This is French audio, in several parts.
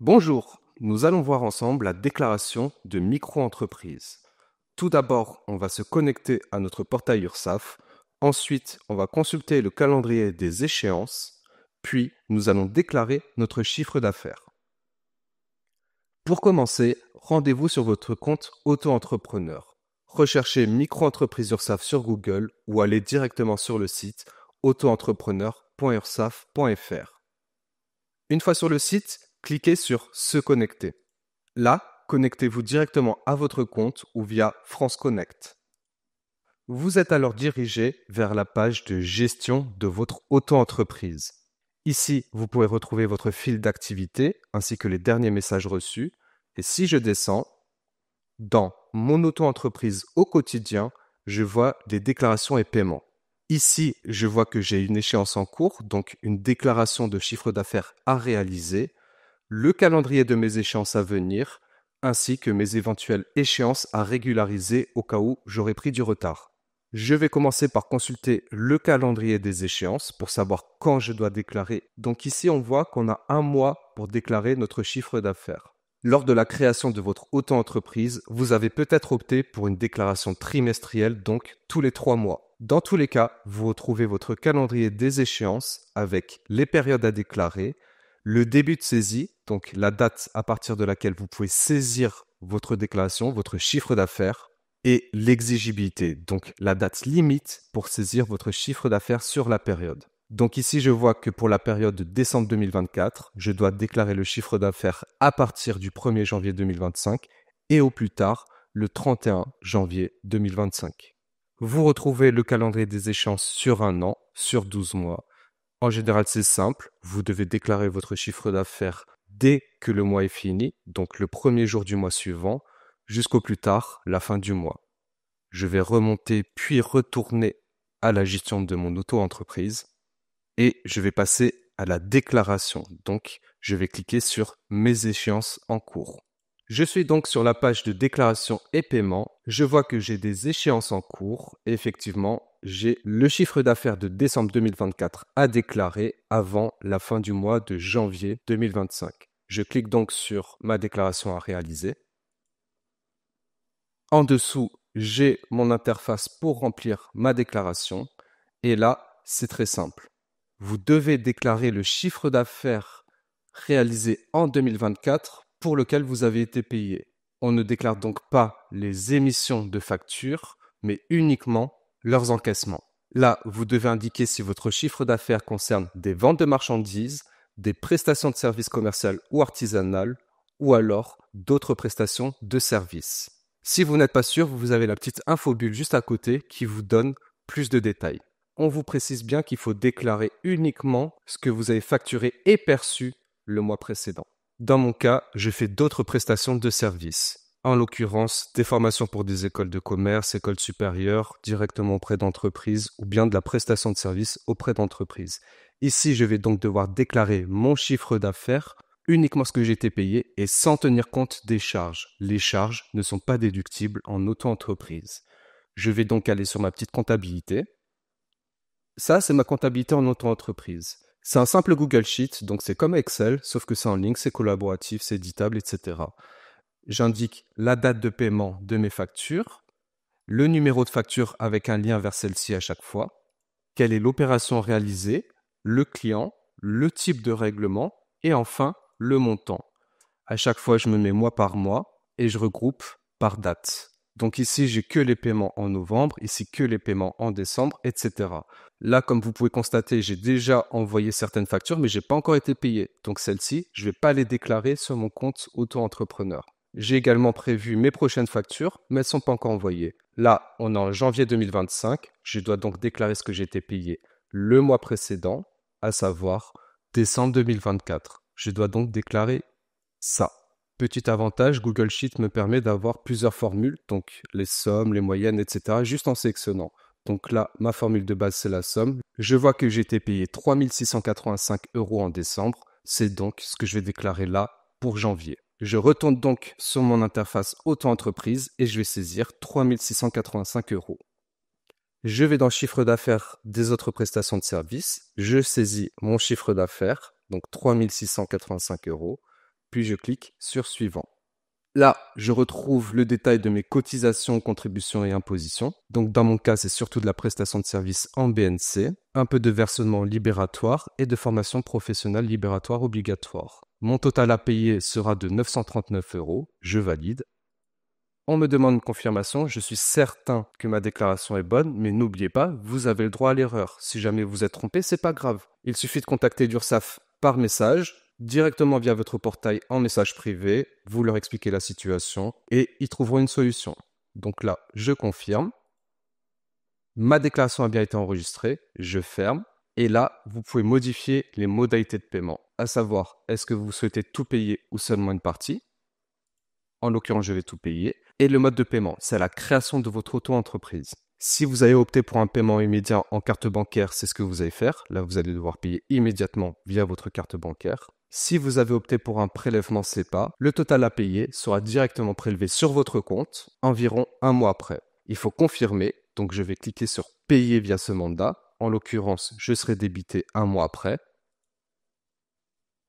Bonjour, nous allons voir ensemble la déclaration de micro-entreprise. Tout d'abord, on va se connecter à notre portail URSSAF. Ensuite, on va consulter le calendrier des échéances. Puis, nous allons déclarer notre chiffre d'affaires. Pour commencer, rendez-vous sur votre compte auto-entrepreneur. Recherchez micro-entreprise URSSAF sur Google ou allez directement sur le site autoentrepreneur.ursaf.fr. Une fois sur le site, cliquez sur « Se connecter ». Là, connectez-vous directement à votre compte ou via France Connect. Vous êtes alors dirigé vers la page de gestion de votre auto-entreprise. Ici, vous pouvez retrouver votre fil d'activité ainsi que les derniers messages reçus. Et si je descends, dans mon auto-entreprise au quotidien, je vois des déclarations et paiements. Ici, je vois que j'ai une échéance en cours, donc une déclaration de chiffre d'affaires à réaliser, le calendrier de mes échéances à venir, ainsi que mes éventuelles échéances à régulariser au cas où j'aurais pris du retard. Je vais commencer par consulter le calendrier des échéances pour savoir quand je dois déclarer. Donc ici, on voit qu'on a un mois pour déclarer notre chiffre d'affaires. Lors de la création de votre auto-entreprise, vous avez peut-être opté pour une déclaration trimestrielle, donc tous les 3 mois. Dans tous les cas, vous retrouvez votre calendrier des échéances avec les périodes à déclarer, le début de saisie, donc la date à partir de laquelle vous pouvez saisir votre déclaration, votre chiffre d'affaires, et l'exigibilité, donc la date limite pour saisir votre chiffre d'affaires sur la période. Donc ici, je vois que pour la période de décembre 2024, je dois déclarer le chiffre d'affaires à partir du 1er janvier 2025 et au plus tard le 31 janvier 2025. Vous retrouvez le calendrier des échéances sur un an, sur 12 mois. En général, c'est simple. Vous devez déclarer votre chiffre d'affaires dès que le mois est fini, donc le premier jour du mois suivant, jusqu'au plus tard, la fin du mois. Je vais remonter puis retourner à la gestion de mon auto-entreprise et je vais passer à la déclaration. Donc, je vais cliquer sur mes échéances en cours. Je suis donc sur la page de déclaration et paiement. Je vois que j'ai des échéances en cours. Et effectivement, j'ai le chiffre d'affaires de décembre 2024 à déclarer avant la fin du mois de janvier 2025. Je clique donc sur ma déclaration à réaliser. En dessous, j'ai mon interface pour remplir ma déclaration. Et là, c'est très simple. Vous devez déclarer le chiffre d'affaires réalisé en 2024 pour lequel vous avez été payé. On ne déclare donc pas les émissions de factures, mais uniquement leurs encaissements. Là, vous devez indiquer si votre chiffre d'affaires concerne des ventes de marchandises, des prestations de services commerciales ou artisanales, ou alors d'autres prestations de services. Si vous n'êtes pas sûr, vous avez la petite infobulle juste à côté qui vous donne plus de détails. On vous précise bien qu'il faut déclarer uniquement ce que vous avez facturé et perçu le mois précédent. Dans mon cas, je fais d'autres prestations de services. En l'occurrence, des formations pour des écoles de commerce, écoles supérieures, directement auprès d'entreprises ou bien de la prestation de services auprès d'entreprises. Ici, je vais donc devoir déclarer mon chiffre d'affaires, uniquement ce que j'ai été payé et sans tenir compte des charges. Les charges ne sont pas déductibles en auto-entreprise. Je vais donc aller sur ma petite comptabilité. Ça, c'est ma comptabilité en auto-entreprise. C'est un simple Google Sheet, donc c'est comme Excel, sauf que c'est en ligne, c'est collaboratif, c'est éditable, etc. J'indique la date de paiement de mes factures, le numéro de facture avec un lien vers celle-ci à chaque fois, quelle est l'opération réalisée, le client, le type de règlement et enfin le montant. À chaque fois, je me mets mois par mois et je regroupe par date. Donc ici, j'ai que les paiements en novembre, ici que les paiements en décembre, etc. Là, comme vous pouvez constater, j'ai déjà envoyé certaines factures, mais je n'ai pas encore été payé. Donc celles-ci, je ne vais pas les déclarer sur mon compte auto-entrepreneur. J'ai également prévu mes prochaines factures, mais elles ne sont pas encore envoyées. Là, on est en janvier 2025. Je dois donc déclarer ce que j'ai été payé le mois précédent, à savoir décembre 2024. Je dois donc déclarer ça. Petit avantage, Google Sheet me permet d'avoir plusieurs formules, donc les sommes, les moyennes, etc., juste en sélectionnant. Donc là, ma formule de base, c'est la somme. Je vois que j'ai été payé 3 685 € en décembre. C'est donc ce que je vais déclarer là pour janvier. Je retourne donc sur mon interface auto-entreprise et je vais saisir 3 685 €. Je vais dans le chiffre d'affaires des autres prestations de services. Je saisis mon chiffre d'affaires, donc 3 685 €. puis je clique sur Suivant. Là, je retrouve le détail de mes cotisations, contributions et impositions. Donc, dans mon cas, c'est surtout de la prestation de service en BNC, un peu de versement libératoire et de formation professionnelle libératoire obligatoire. Mon total à payer sera de 939 €. Je valide. On me demande une confirmation. Je suis certain que ma déclaration est bonne, mais n'oubliez pas, vous avez le droit à l'erreur. Si jamais vous êtes trompé, c'est pas grave. Il suffit de contacter l'URSSAF par message, directement via votre portail en message privé, vous leur expliquez la situation et ils trouveront une solution. Donc là, je confirme. Ma déclaration a bien été enregistrée, je ferme. Et là, vous pouvez modifier les modalités de paiement, à savoir, est-ce que vous souhaitez tout payer ou seulement une partie? En l'occurrence, je vais tout payer. Et le mode de paiement, c'est la création de votre auto-entreprise. Si vous avez opté pour un paiement immédiat en carte bancaire, c'est ce que vous allez faire. Là, vous allez devoir payer immédiatement via votre carte bancaire. Si vous avez opté pour un prélèvement SEPA, le total à payer sera directement prélevé sur votre compte environ un mois après. Il faut confirmer, donc je vais cliquer sur Payer via ce mandat. En l'occurrence, je serai débité un mois après.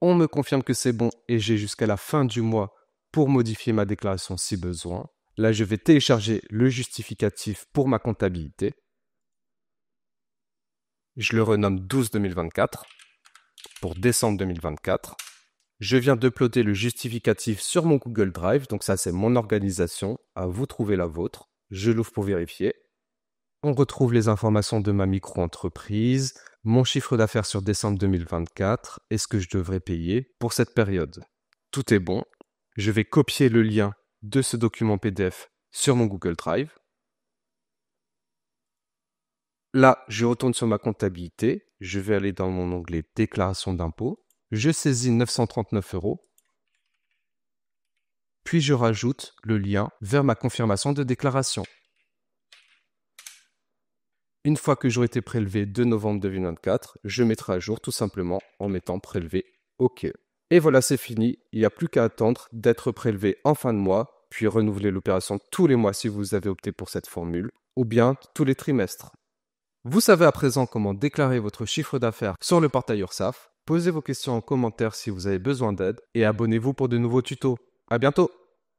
On me confirme que c'est bon et j'ai jusqu'à la fin du mois pour modifier ma déclaration si besoin. Là, je vais télécharger le justificatif pour ma comptabilité. Je le renomme 12-2024 pour décembre 2024. Je viens d'uploader le justificatif sur mon Google Drive. Donc ça, c'est mon organisation. À vous trouver la vôtre. Je l'ouvre pour vérifier. On retrouve les informations de ma micro-entreprise, mon chiffre d'affaires sur décembre 2024 et ce que je devrais payer pour cette période. Tout est bon. Je vais copier le lien de ce document PDF sur mon Google Drive. Là, je retourne sur ma comptabilité. Je vais aller dans mon onglet Déclaration d'impôt. Je saisis 939 €. Puis je rajoute le lien vers ma confirmation de déclaration. Une fois que j'aurai été prélevé 2 novembre 2024, je mettrai à jour tout simplement en mettant prélevé OK. Et voilà, c'est fini. Il n'y a plus qu'à attendre d'être prélevé en fin de mois, puis renouveler l'opération tous les mois si vous avez opté pour cette formule, ou bien tous les trimestres. Vous savez à présent comment déclarer votre chiffre d'affaires sur le portail URSSAF. Posez vos questions en commentaire si vous avez besoin d'aide et abonnez-vous pour de nouveaux tutos. À bientôt!